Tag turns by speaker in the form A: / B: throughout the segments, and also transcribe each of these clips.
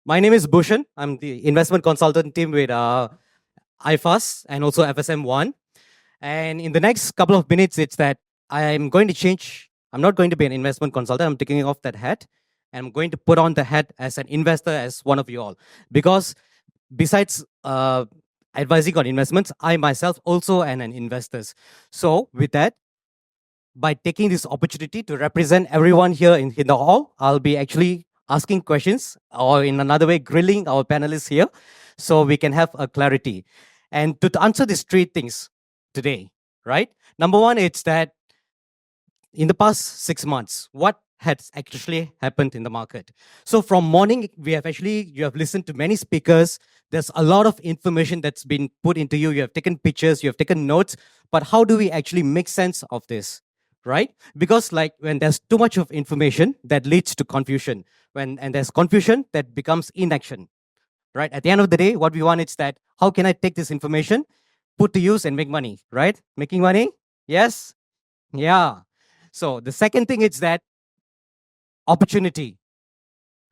A: My name is Bhushan. I'm the investment consultant team with IFAS and also FSM1. And in the next couple of minutes, it's that I'm going to change. I'm not going to be an investment consultant. I'm taking off that hat. And I'm going to put on the hat as an investor, as one of you all. Because besides advising on investments, I myself also am an investor. So with that, by taking this opportunity to represent everyone here in the hall, I'll be actually asking questions, or in another way, grilling our panelists here so we can have a clarity. And to answer these three things today, right? Number one, it's that in the past 6 months, what has actually happened in the market? So from morning, you have listened to many speakers. There's a lot of information that's been put into you. You have taken pictures, you have taken notes, but how do we actually make sense of this? Right? Because like when there's too much of information, that leads to confusion. And there's confusion, that becomes inaction. Right? At the end of the day, what we want is that how can I take this information, put to use and make money, right? Making money? Yes? Yeah. So the second thing is that opportunity,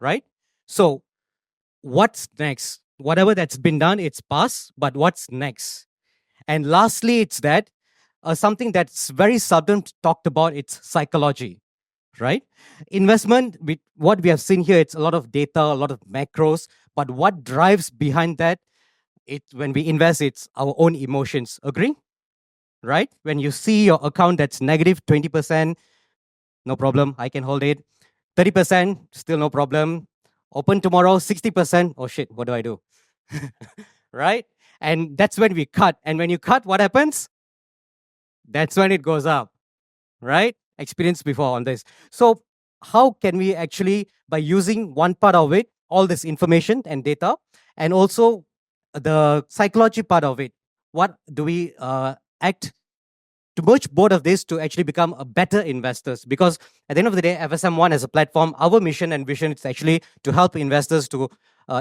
A: right? So what's next? Whatever that's been done, it's past, but what's next? And lastly, it's that something that's very seldom talked about, it's psychology, right? Investment, what we have seen here, it's a lot of data, a lot of macros, but what drives behind that, when we invest, it's our own emotions. Agree? Right? When you see your account that's negative 20%, no problem, I can hold it. 30%, still no problem. Open tomorrow, 60%, oh shit, what do I do? Right? And that's when we cut. And when you cut, what happens? That's when it goes up, right? Experience before on this. So how can we actually, by using one part of it, all this information and data, and also the psychology part of it, what do we act to merge both of these to actually become a better investors? Because at the end of the day, FSM1 as a platform, our mission and vision is actually to help investors to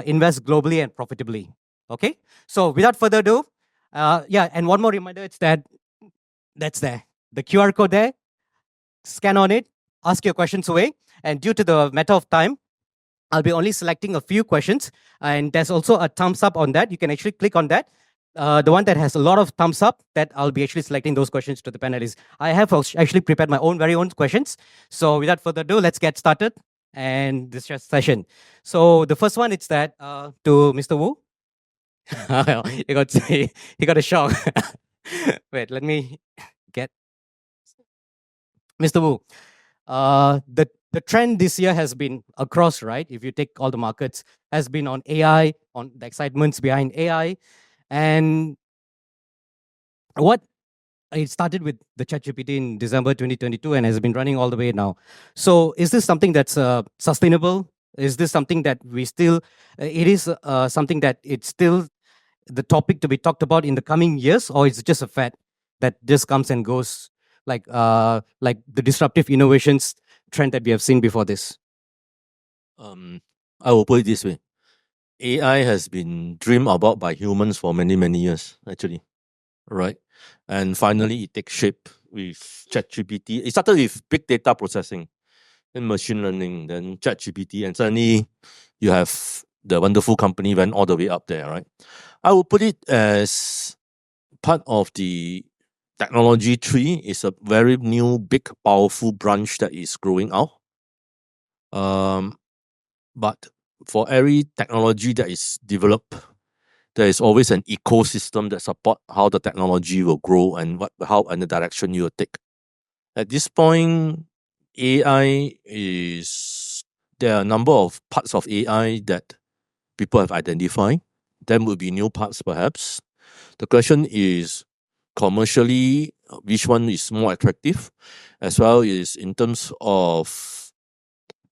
A: invest globally and profitably. Okay, so without further ado, yeah, and one more reminder, it's that's there, the QR code there, scan on it, ask your questions away, and due to the matter of time, I'll be only selecting a few questions, and there's also a thumbs up on that. You can actually click on that. The one that has a lot of thumbs up, that I'll be actually selecting those questions to the panelists. I have actually prepared my very own questions. So without further ado, let's get started and this session. So the first one, it's that to Mr. Wu. he got a shock. Wait, let me get Mr. Wu. The trend this year has been across, right? If you take all the markets, has been on AI, on the excitements behind AI. And what it started with the ChatGPT in December 2022 and has been running all the way now. So is this something that's sustainable? Is this something that we still, it is something that it's still the topic to be talked about in the coming years, or is it just a fad that just comes and goes, like the disruptive innovations trend that we have seen before this?
B: I will put it this way. AI has been dreamed about by humans for many, many years, actually. Right? And finally, it takes shape with ChatGPT. It started with big data processing, then machine learning, then ChatGPT, and suddenly you have the wonderful company went all the way up there, right? I will put it as part of the technology tree. Is a very new, big, powerful branch that is growing out. But for every technology that is developed, there is always an ecosystem that support how the technology will grow and how and the direction you will take. At this point, AI there are a number of parts of AI that people have identified. There will be new parts perhaps. The question is commercially, which one is more attractive, as well as in terms of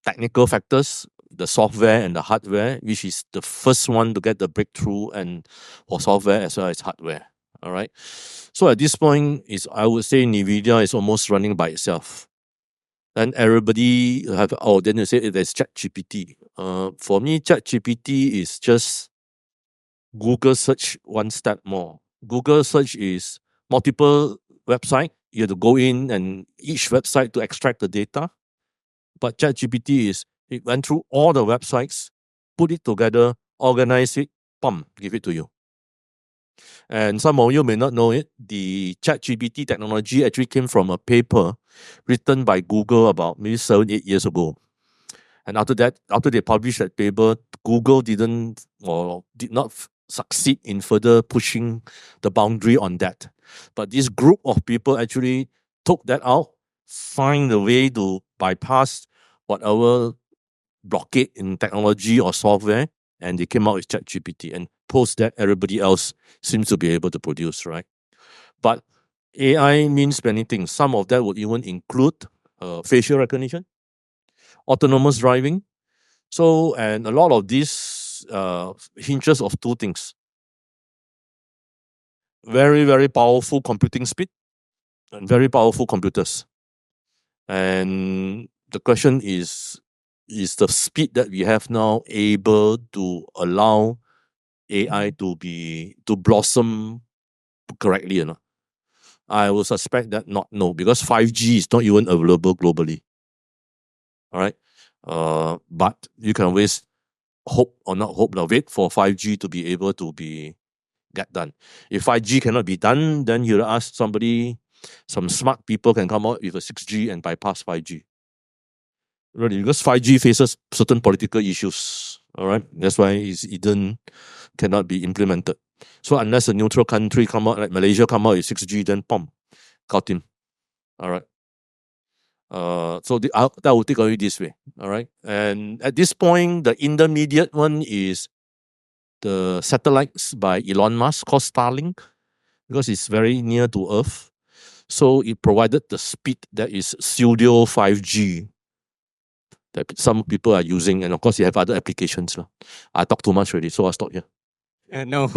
B: technical factors, the software and the hardware, which is the first one to get the breakthrough, and for software as well as hardware. All right. So at this point, I would say NVIDIA is almost running by itself. And everybody then you say there's ChatGPT. For me, ChatGPT is just Google search one step more. Google search is multiple website. You have to go in and each website to extract the data. But ChatGPT it went through all the websites put it together, organize it, pump, give it to you. And some of you may not know it. The ChatGPT technology actually came from a paper written by Google about maybe 7-8 years ago. And after that, after they published that paper, Google did not succeed in further pushing the boundary on that. But this group of people actually took that out, find a way to bypass whatever blockade in technology or software, and they came out with ChatGPT. And post that, everybody else seems to be able to produce, right? But AI means many things. Some of that would even include facial recognition, autonomous driving. So, and a lot of these hinges of two things: very, very powerful computing speed and very powerful computers. And the question is the speed that we have now able to allow AI to blossom correctly or not? I will suspect that no, because 5G is not even available globally. All right. But you can always hope or not hope, wait for 5G to be able to get done. If 5G cannot be done, then you'll ask somebody, some smart people can come out with a 6G and bypass 5G. Really, because 5G faces certain political issues. All right. That's why it cannot be implemented. So unless a neutral country come out, like Malaysia come out with 6G, then pom, got him. All right. So that will take away this way. All right. And at this point, the intermediate one is the satellites by Elon Musk called Starlink, because it's very near to Earth. So it provided the speed that is pseudo 5G that some people are using. And of course, you have other applications. I talked too much already, so I'll stop here.
A: No,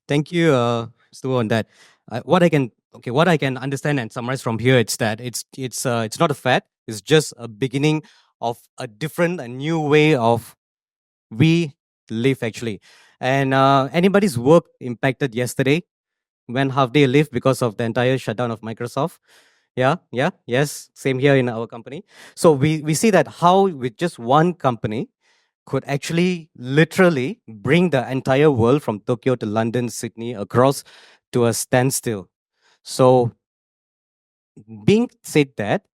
A: thank you, Mr. Wu, on that. What I can understand and summarize from here, it's that it's not a fad. It's just a beginning of a new way of we live actually. And anybody's work impacted yesterday when half day leave because of the entire shutdown of Microsoft. Yes, same here in our company. So we see that how with just one company could actually literally bring the entire world from Tokyo to London, Sydney across to a standstill. So being said that,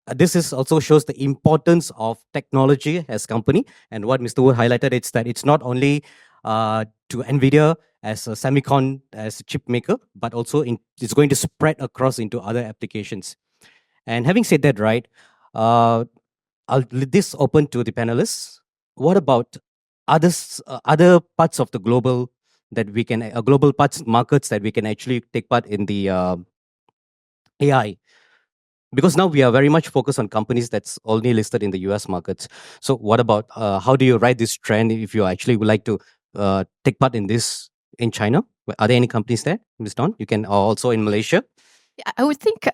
A: this is also shows the importance of technology as company. And what Mr. Wood highlighted, it's that it's not only to NVIDIA as a semicon, as a chip maker, but also it's going to spread across into other applications. And having said that, right, I'll leave this open to the panelists. What about other parts of the global that we can global parts markets that we can actually take part in the AI? Because now we are very much focused on companies that's only listed in the US markets. So what about how do you ride this trend if you actually would like to take part in this in China? Are there any companies there, Ms. Don? You can also in Malaysia.
C: I would think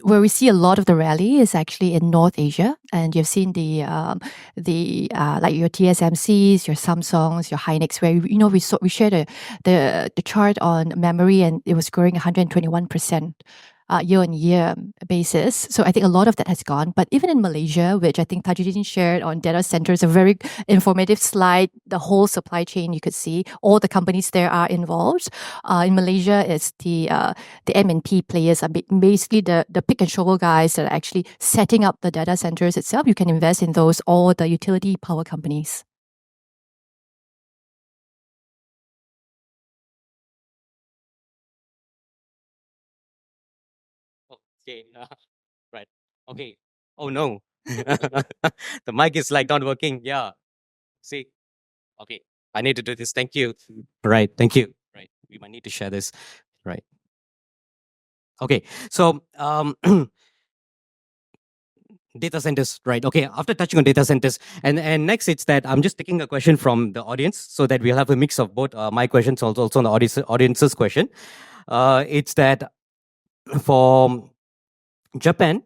C: where we see a lot of the rally is actually in North Asia, and you've seen the like your TSMCs, your Samsungs, your Hynix, where we shared the chart on memory, and it was growing 121%. Year on year basis. So I think a lot of that has gone. But even in Malaysia, which I think Tajuddin shared on data centers, a very informative slide, the whole supply chain you could see, all the companies there are involved. In Malaysia, it's the M&P players are basically the pick and shovel guys that are actually setting up the data centers itself. You can invest in those, or the utility power companies.
A: Okay, right. Okay. Oh no, the mic is like not working. Yeah. See. Okay. I need to do this. Thank you. Right. Thank you. Right. We might need to share this. Right. Okay. So data centers, right? Okay. After touching on data centers, and next it's that I'm just taking a question from the audience so that we'll have a mix of both my questions also on the audience's question. It's that for Japan,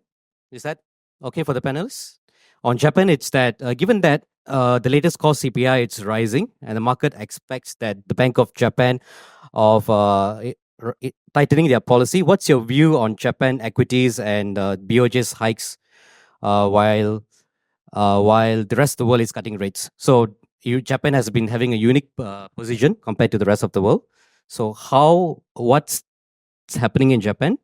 A: is that okay for the panelists? On Japan, it's that given that the latest core CPI it's rising, and the market expects that the Bank of Japan of tightening their policy. What's your view on Japan equities and BOJ's hikes while the rest of the world is cutting rates? So Japan has been having a unique position compared to the rest of the world. So what's happening in Japan?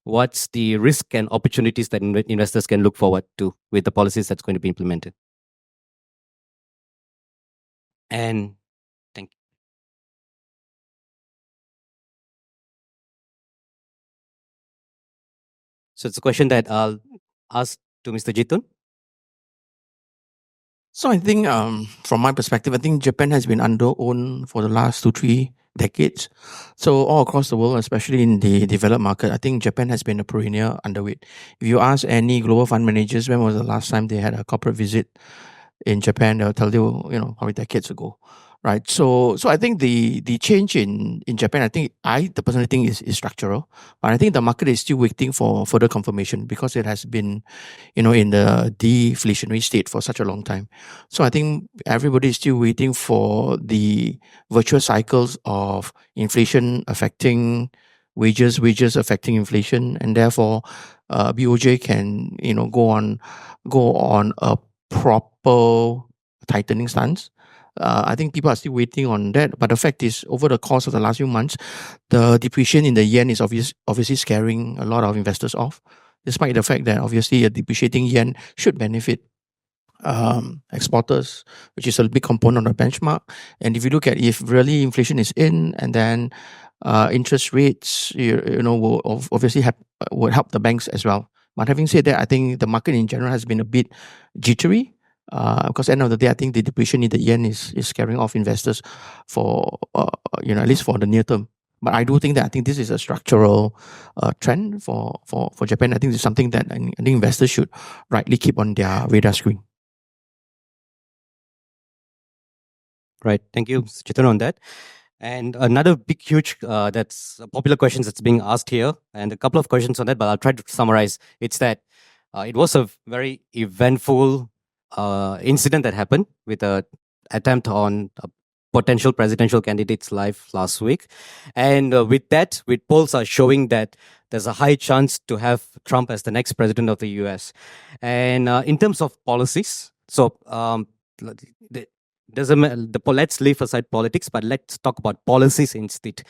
A: What's the risk and opportunities that investors can look forward to with the policies that's going to be implemented? And thank you. So it's a question that I'll ask to Mr. Jitun.
D: So I think, from my perspective, I think Japan has been under-owned for the last 2-3 decades. So all across the world, especially in the developed market, I think Japan has been a perennial underweight. If you ask any global fund managers when was the last time they had a corporate visit in Japan, they'll tell you, probably decades ago, right? So I think the change in Japan, I personally think is structural, but I think the market is still waiting for further confirmation because it has been, in the deflationary state for such a long time. So I think everybody is still waiting for the virtuous cycles of inflation affecting wages affecting inflation, and therefore BOJ can go on a proper tightening stance. I think people are still waiting on that. But the fact is, over the course of the last few months, the depreciation in the yen is obviously scaring a lot of investors off, despite the fact that obviously a depreciating yen should benefit exporters, which is a big component of the benchmark. And if you look at if really inflation is in, and then interest rates, will obviously would help the banks as well. But having said that, I think the market in general has been a bit jittery. Because at the end of the day, I think the depreciation in the yen is scaring off investors for at least for the near term. But I do think that this is a structural trend for Japan. I think it's something that I think investors should rightly keep on their radar screen.
A: Right. Thank you, Mr. Chitan, on that. And another big, huge, that's a popular questions that's being asked here, and a couple of questions on that, but I'll try to summarize. It's that it was a very eventful incident that happened with a attempt on a potential presidential candidate's life last week. And with that, with polls are showing that there's a high chance to have Trump as the next president of the US. And in terms of policies, so let's leave aside politics, but let's talk about policies instead,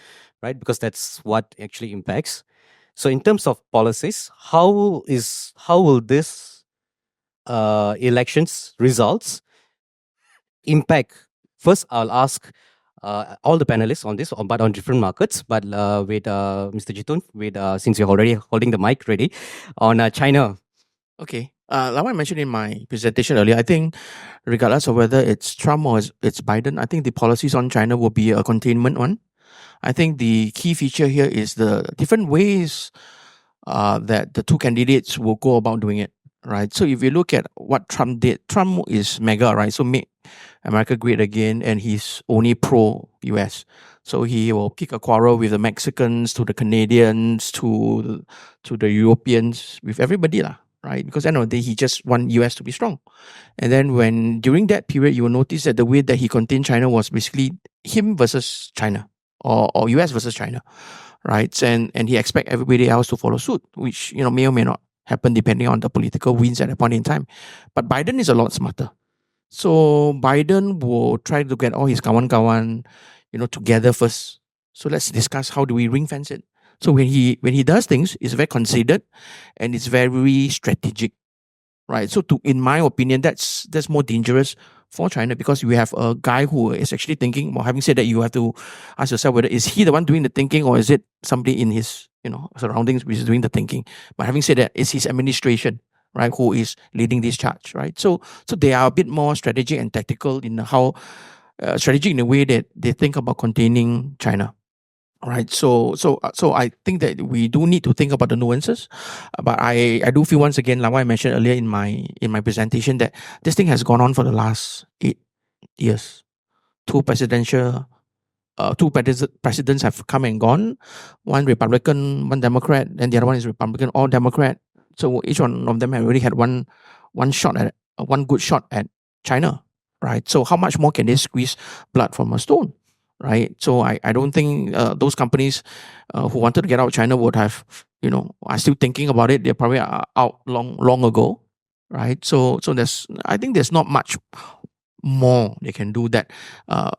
A: right? Because that's what actually impacts. So in terms of policies, how will this elections results impact? First, I'll ask all the panelists on this, but on different markets. But with Mr. Jitun, since you're already holding the mic ready, on China.
D: Okay. Like I mentioned in my presentation earlier, I think regardless of whether it's Trump or it's Biden, I think the policies on China will be a containment one. I think the key feature here is the different ways that the two candidates will go about doing it, right? So if you look at what Trump did, Trump is mega, right? So make America great again, and he's only pro-US. So he will pick a quarrel with the Mexicans, to the Canadians, to the Europeans, with everybody lah, right? Because at the end of the day, he just want US to be strong. And then during that period, you will notice that the way that he contained China was basically him versus China, or US versus China, right? And he expect everybody else to follow suit, which may or may not happen depending on the political winds at that point in time. But Biden is a lot smarter. So Biden will try to get all his kawan-kawan, together first. So let's discuss how do we ring fence it. So when he does things, it's very considered and it's very strategic, right? So in my opinion, that's more dangerous for China, because you have a guy who is actually thinking. Well, having said that, you have to ask yourself whether is he the one doing the thinking, or is it somebody in his surroundings which is doing the thinking. But having said that, it's his administration, right, who is leading this charge, right? So they are a bit more strategic and tactical in how strategic in the way that they think about containing China. Right, so I think that we do need to think about the nuances, but I do feel, once again, like what I mentioned earlier in my presentation, that this thing has gone on for the last 8 years. Two presidents have come and gone. One Republican, one Democrat, and the other one is Republican or Democrat. So each one of them have already had one good shot at China, right? So how much more can they squeeze blood from a stone? Right, so I don't think those companies who wanted to get out of China would have, are still thinking about it. They're probably out long ago, right? So I think there's not much more they can do that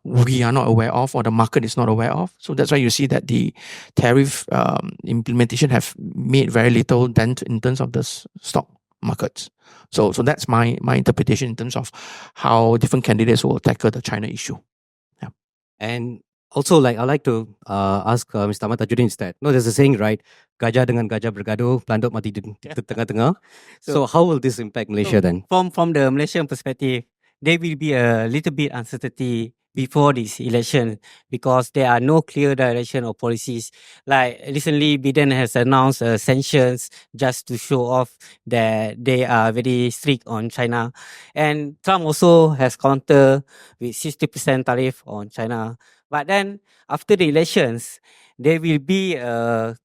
D: we are not aware of, or the market is not aware of. So that's why you see that the tariff implementation have made very little dent in terms of the stock markets. So that's my interpretation in terms of how different candidates will tackle the China issue.
A: And also, like, I'd like to ask Mr. Ahmad Tajuddin instead. No, there's a saying, right? Gajah dengan gajah bergaduh, pelanduk mati di tengah-tengah. So how will this impact Malaysia then?
E: From the Malaysian perspective, there will be a little bit uncertainty before this election because there are no clear direction or policies. Like recently, Biden has announced sanctions just to show off that they are very strict on China. And Trump also has countered with 60% tariff on China. But then after the elections, there will be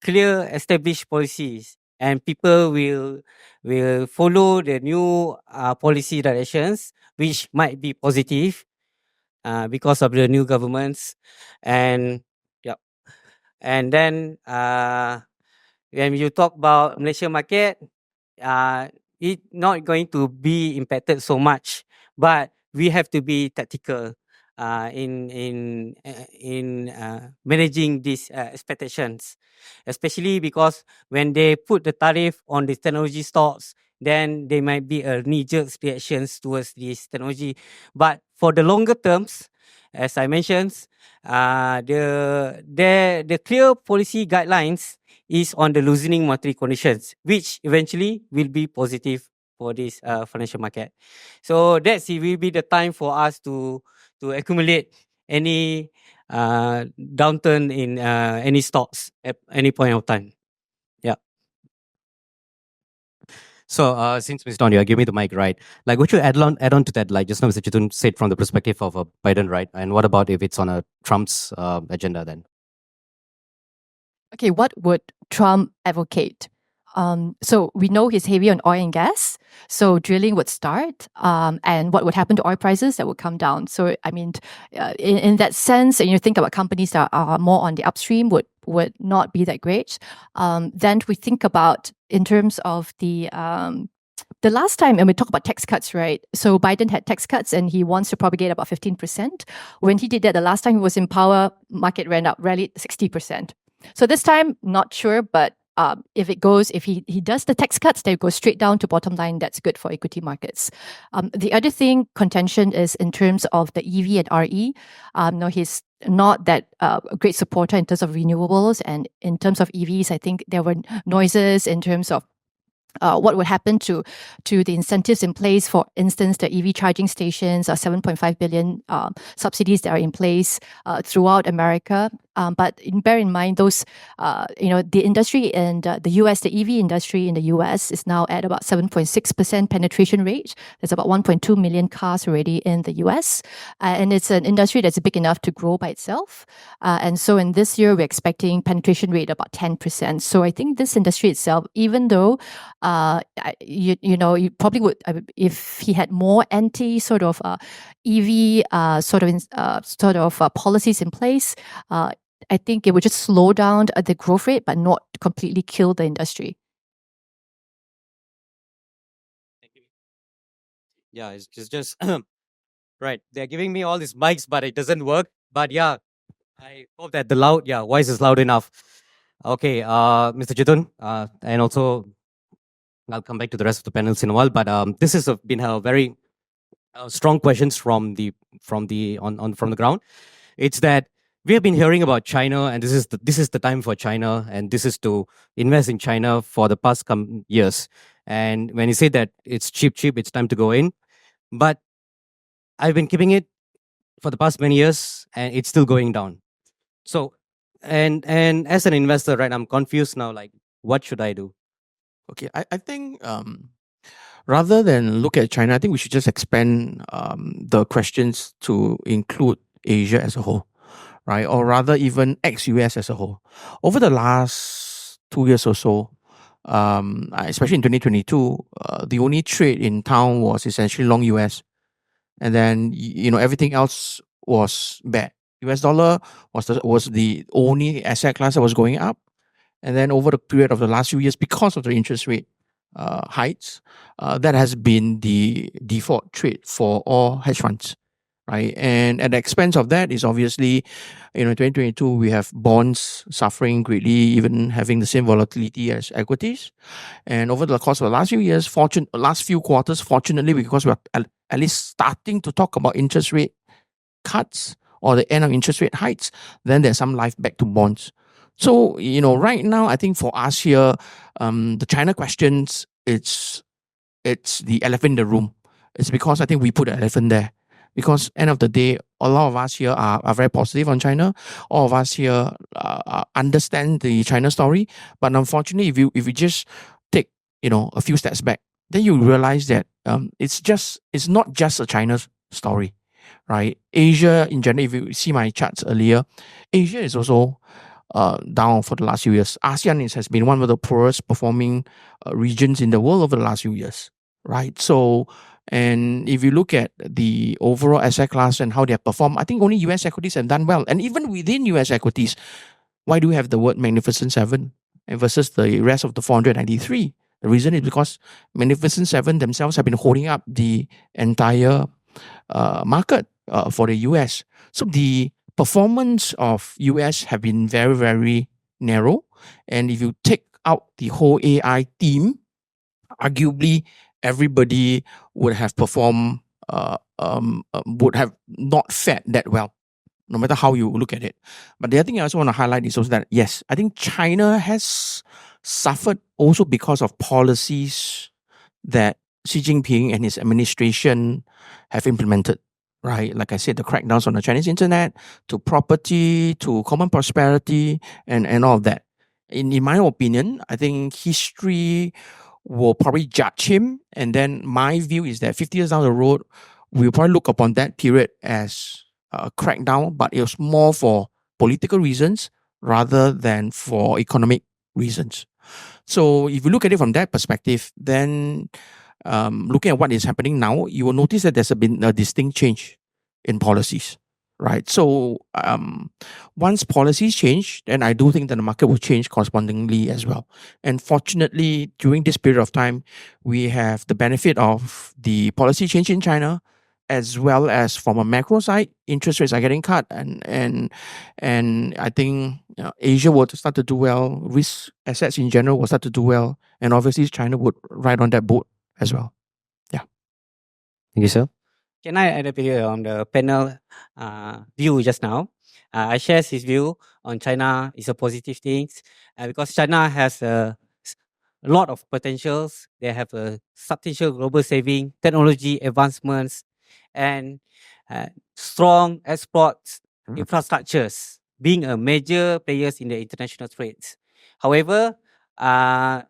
E: clear established policies and people will follow the new policy directions, which might be positive because of the new governments. And yeah, and then when you talk about Malaysian market, it not going to be impacted so much, but we have to be tactical in managing these expectations, especially because when they put the tariff on the technology stocks, then there might be a knee-jerk reactions towards this technology. But for the longer terms, as I mentioned, the clear policy guidelines is on the loosening monetary conditions, which eventually will be positive for this financial market. So that's it will be the time for us to accumulate any downturn in any stocks at any point of time. Yeah.
A: So since Mr. Don, you give me the mic, right? Like, would you add on to that? Like just now, Mr. Chitun said from the perspective of Biden, right? And what about if it's on a Trump's agenda then?
C: Okay, what would Trump advocate? So we know he's heavy on oil and gas. So drilling would start, and what would happen to oil prices? That would come down. So I mean, in that sense, and you think about companies that are more on the upstream would not be that great. Then we think about in terms of the last time, and we talk about tax cuts, right? So Biden had tax cuts and he wants to propagate about 15%. When he did that, the last time he was in power, market rallied 60%. So this time, not sure, but if he does the tax cuts, they go straight down to bottom line. That's good for equity markets. The other thing, contention is in terms of the EV and RE. No, he's not that a great supporter in terms of renewables, and in terms of EVs, I think there were noises in terms of what would happen to the incentives in place. For instance, the EV charging stations are 7.5 billion subsidies that are in place throughout America. But bear in mind those, the industry in the US, the EV industry in the US is now at about 7.6% penetration rate. There's about 1.2 million cars already in the US. And it's an industry that's big enough to grow by itself. And so in this year, we're expecting penetration rate about 10%. So I think this industry itself, even though you probably would, if he had more anti sort of EV policies in place, I think it would just slow down the growth rate, but not completely kill the industry.
A: Yeah, it's just right. They're giving me all these mics, but it doesn't work. But yeah, I hope that the voice is loud enough. Okay, Mr. Jitun, and also I'll come back to the rest of the panels in a while. But this has been a very strong questions from the ground. It's that we have been hearing about China, and this is the time for China, and this is to invest in China for the past years. And when you say that it's cheap, it's time to go in. But I've been keeping it for the past many years, and it's still going down. So, and as an investor, right, I'm confused now. Like, what should I do?
D: Okay, I think rather than look at China, I think we should just expand the questions to include Asia as a whole, right? Or rather, even ex-US as a whole. Over the last 2 years or so, especially in 2022, the only trade in town was essentially long US, and then everything else was bad. US dollar was the only asset class that was going up. And then over the period of the last few years, because of the interest rate heights, that has been the default trade for all hedge funds. right? And at the expense of that is obviously, 2022 we have bonds suffering greatly, even having the same volatility as equities. And over the course of the last few years, last few quarters, fortunately, because we're at least starting to talk about interest rate cuts or the end of interest rate hikes, then there's some life back to bonds. So, right now, I think for us here, the China questions, it's the elephant in the room. It's because I think we put the elephant there. Because end of the day, a lot of us here are very positive on China. All of us here understand the China story. But unfortunately, if you just take a few steps back, then you realize that it's not just a China story, right? Asia in general, if you see my charts earlier, Asia is also down for the last few years. ASEAN has been one of the poorest performing regions in the world over the last few years, right? So, and if you look at the overall asset class and how they have performed, I think only US equities have done well. And even within US equities, why do we have the word Magnificent Seven versus the rest of the 493? The reason is because Magnificent Seven themselves have been holding up the entire market for the US. So the performance of US have been very, very narrow. And if you take out the whole AI theme, arguably everybody would have performed, would have not fared that well, no matter how you look at it. But the other thing I also want to highlight is also that, yes, I think China has suffered also because of policies that Xi Jinping and his administration have implemented, right? Like I said, the crackdowns on the Chinese internet, to property, to common prosperity, and all of that. In my opinion, I think history will probably judge him. And then my view is that 50 years down the road, we'll probably look upon that period as a crackdown, but it was more for political reasons rather than for economic reasons. So if you look at it from that perspective, then looking at what is happening now, you will notice that there's been a distinct change in policies, right? So once policies change, then I do think that the market will change correspondingly as well. And fortunately, during this period of time, we have the benefit of the policy change in China, as well as from a macro side, interest rates are getting cut, and I think Asia will start to do well. Risk assets in general will start to do well, and obviously China would ride on that boat as well.
A: Thank you, sir.
E: Can I add a bit on the panel view just now? I share his view on China is a positive thing because China has a lot of potentials. They have a substantial global saving, technology advancements, and strong exports infrastructures, being a major players in the international trades. However,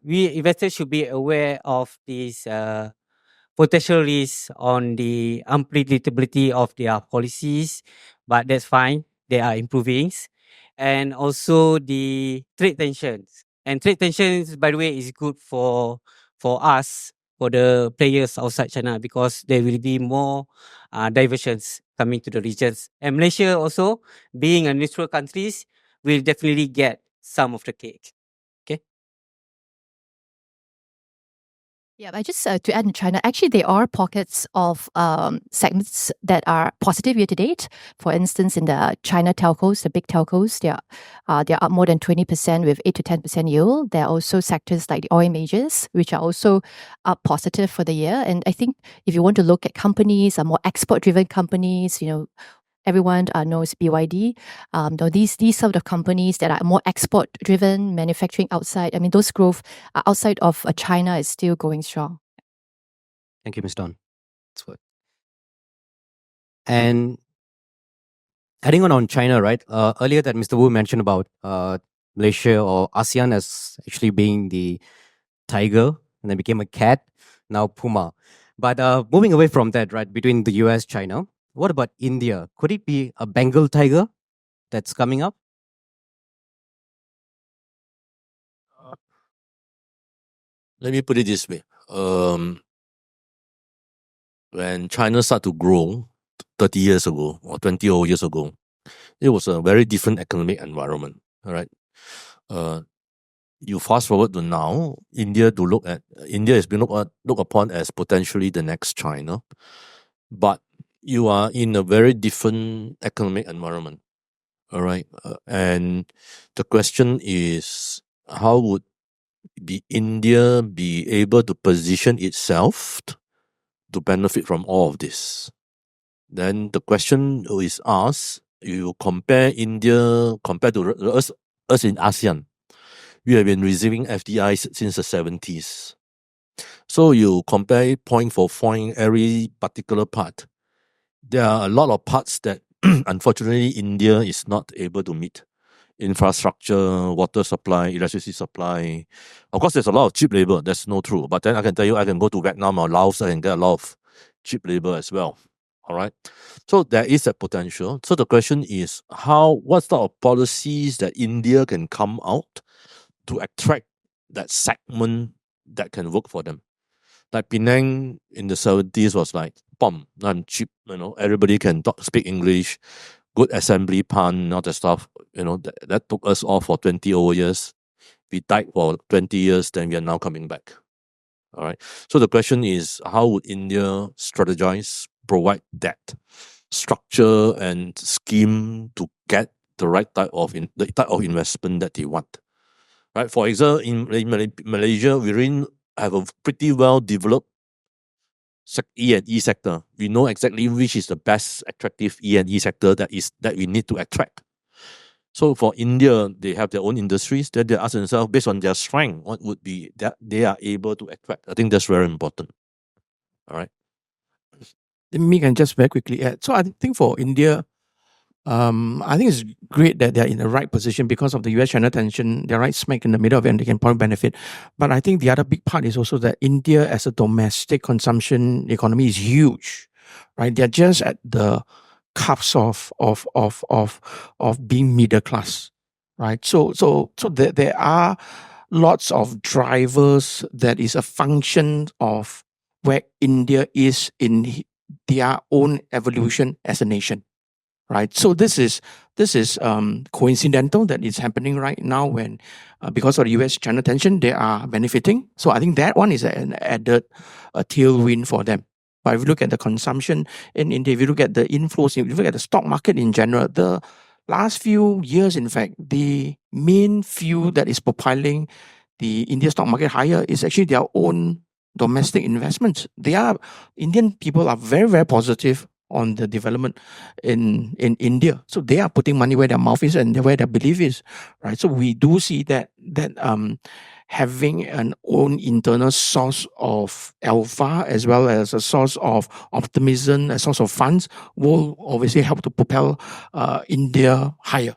E: we investors should be aware of these potential risks on the unpredictability of their policies, but that's fine. They are improving. And also the trade tensions. And trade tensions, by the way, is good for us, for the players outside China, because there will be more diversions coming to the regions. And Malaysia also, being a neutral countries, will definitely get some of the cake.
C: Yeah, but just to add in China, actually there are pockets of segments that are positive year to date. For instance, in the China telcos, the big telcos, they're up more than 20% with 8 to 10% yield. There are also sectors like the oil majors, which are also up positive for the year. And I think if you want to look at companies, more export-driven companies, everyone knows BYD. These sort of companies that are more export driven, manufacturing outside. I mean, those growth outside of China is still going strong.
A: Thank you, Ms. Don. That's good. And adding on China, right? Earlier that Mr. Wu mentioned about Malaysia or ASEAN as actually being the tiger and then became a cat, now puma. But moving away from that, right, between the US, China, what about India? Could it be a Bengal tiger that's coming up?
B: Let me put it this way. When China started to grow 30 years ago or 20 years ago, it was a very different economic environment. All right. You fast forward to now, India has been looked upon as potentially the next China. But you are in a very different economic environment. All right. And the question is, how would India be able to position itself to benefit from all of this? Then the question is asked, you compare India compared to us in ASEAN. We have been receiving FDIs since the 70s. So you compare it point for point, every particular part. There are a lot of parts that unfortunately India is not able to meet. Infrastructure, water supply, electricity supply. Of course, there's a lot of cheap labor. That's no true. But then I can tell you, I can go to Vietnam or Laos, I can get a lot of cheap labor as well. All right. So there is a potential. So the question is, what sort of policies that India can come out to attract that segment that can work for them? Like Penang in the 70s was like, bomb, I'm cheap, everybody can speak English, good assembly plant, all that stuff, that took us off for 20 over years. We died for 20 years, then we are now coming back. All right. So the question is, how would India strategize, provide that structure and scheme to get the right type of investment that they want? Right. For example, in Malaysia, we really have a pretty well developed E&E sector. We know exactly which is the best attractive E&E sector that we need to attract. So for India, they have their own industries. Then they ask themselves, based on their strength, what would be that they are able to attract. I think that's very important. All right.
D: Me can just very quickly add. So I think for India, I think it's great that they're in the right position because of the US-China tension. They're right smack in the middle of it and they can probably benefit. But I think the other big part is also that India as a domestic consumption economy is huge, right? They're just at the cusp of being middle class, right? So there are lots of drivers that is a function of where India is in their own evolution as a nation, right? So this is coincidental that it's happening right now when because of the US-China tension, they are benefiting. So I think that one is an added tailwind for them. But if you look at the consumption in India, if you look at the inflows, if you look at the stock market in general, the last few years, in fact, the main fuel that is propelling the India stock market higher is actually their own domestic investments. Indian people are very, very positive on the development in India. So they are putting money where their mouth is and where their belief is, right? So we do see that having an own internal source of alpha as well as a source of optimism, a source of funds will obviously help to propel India higher.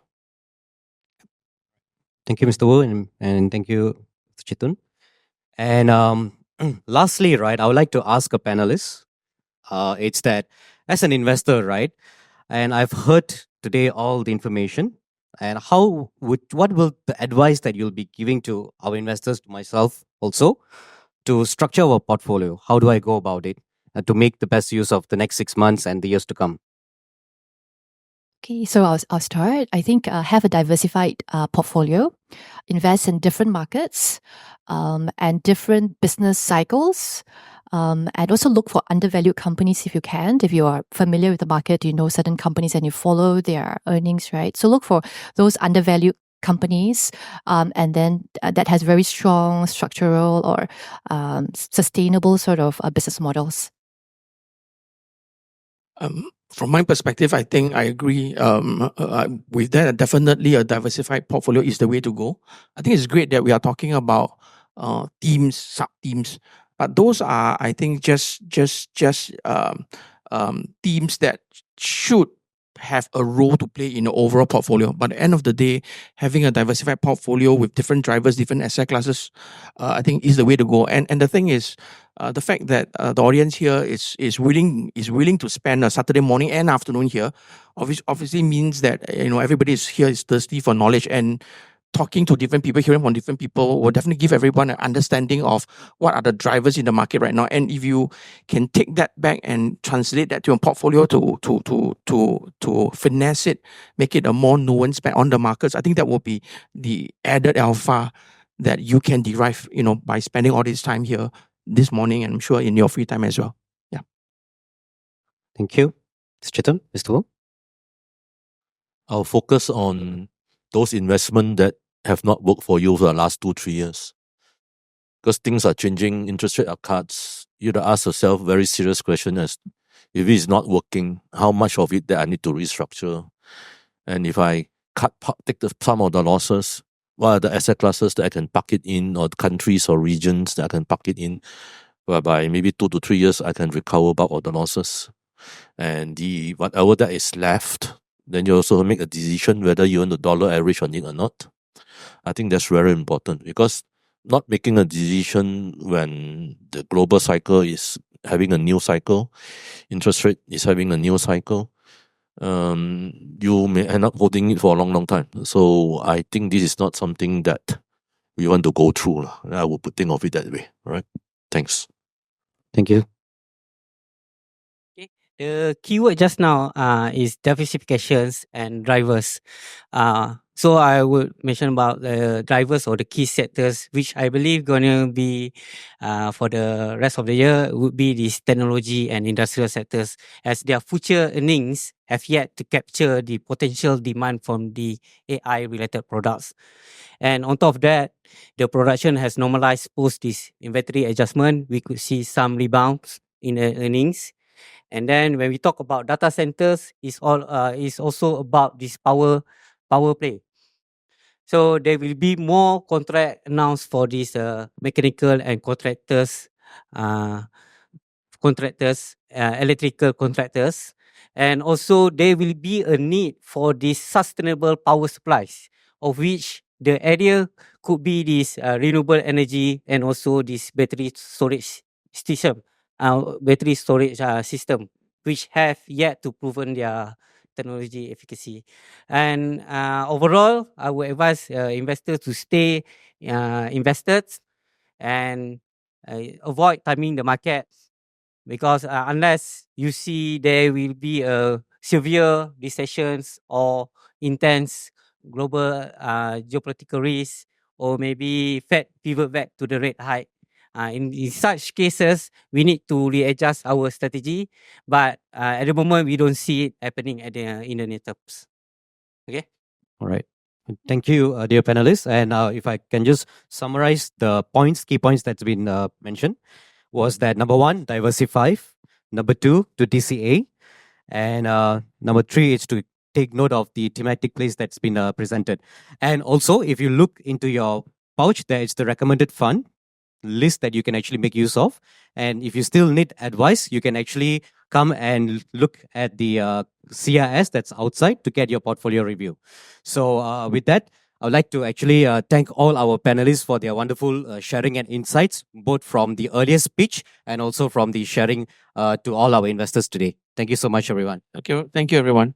A: Thank you, Mr. Wu, and thank you, Chitun. And lastly, right, I would like to ask a panelist. It's that as an investor, right, and I've heard today all the information. And what will the advice that you'll be giving to our investors, to myself also, to structure our portfolio? How do I go about it to make the best use of the next 6 months and the years to come?
C: Okay, so I'll start. I think have a diversified portfolio, invest in different markets and different business cycles. And also look for undervalued companies if you can. If you are familiar with the market, you know certain companies and you follow their earnings, right? So look for those undervalued companies and then that has very strong structural or sustainable sort of business models.
D: From my perspective, I think I agree with that. Definitely a diversified portfolio is the way to go. I think it's great that we are talking about teams, sub-teams, but those are, I think, just teams that should have a role to play in the overall portfolio. But at the end of the day, having a diversified portfolio with different drivers, different asset classes, I think is the way to go. And the thing is, the fact that the audience here is willing to spend a Saturday morning and afternoon here, obviously means that everybody is thirsty for knowledge, and talking to different people, hearing from different people will definitely give everyone an understanding of what are the drivers in the market right now. And if you can take that back and translate that to a portfolio to finesse it, make it a more nuanced bet on the markets, I think that will be the added alpha that you can derive, by spending all this time here this morning, and I'm sure in your free time as well. Yeah.
A: Thank you. Chitam, Mr. Wong?
B: I'll focus on those investments that have not worked for you for the last 2-3 years. Because things are changing, interest rate are cuts. You have to ask yourself very serious question as if it is not working, how much of it that I need to restructure? And if I take some of the losses, what are the asset classes that I can park it in, or countries or regions that I can park it in, whereby maybe 2 to 3 years I can recover bulk of the losses. And the whatever that is left, then you also make a decision whether you want to dollar average on it or not. I think that's very important, because not making a decision when the global cycle is having a new cycle, interest rate is having a new cycle, you may end up holding it for a long, long time. So I think this is not something that we want to go through. I would think of it that way. All right. Thanks.
A: Thank you.
E: Okay. The keyword just now is diversifications and drivers. So I would mention about the drivers or the key sectors, which I believe going to be for the rest of the year would be these technology and industrial sectors, as their future earnings have yet to capture the potential demand from the AI related products. And on top of that, the production has normalized post this inventory adjustment. We could see some rebounds in the earnings. And then when we talk about data centers, is also about this power play. So there will be more contract announced for these mechanical and uh, electrical contractors, and also there will be a need for these sustainable power supplies, of which the area could be this renewable energy and also this battery storage system, which have yet to proven their technology efficacy. And overall, I would advise investors to stay invested and avoid timing the market, because unless you see there will be a severe recessions or intense global geopolitical risk, or maybe Fed pivot back to the rate hike. In such cases, we need to readjust our strategy, but at the moment we don't see it happening in the near terms. Okay.
A: All right. Thank you, dear panelists. And if I can just summarize the key points that's been mentioned, was that number one, diversify. Number two, to DCA. And number three is to take note of the thematic plays that's been presented. And also, if you look into your pouch, there is the recommended fund list that you can actually make use of. And if you still need advice, you can actually come and look at the CRS that's outside to get your portfolio review. So with that, I would like to actually thank all our panelists for their wonderful sharing and insights, both from the earlier speech and also from the sharing to all our investors today. Thank you so much, everyone.
D: Thank you, everyone.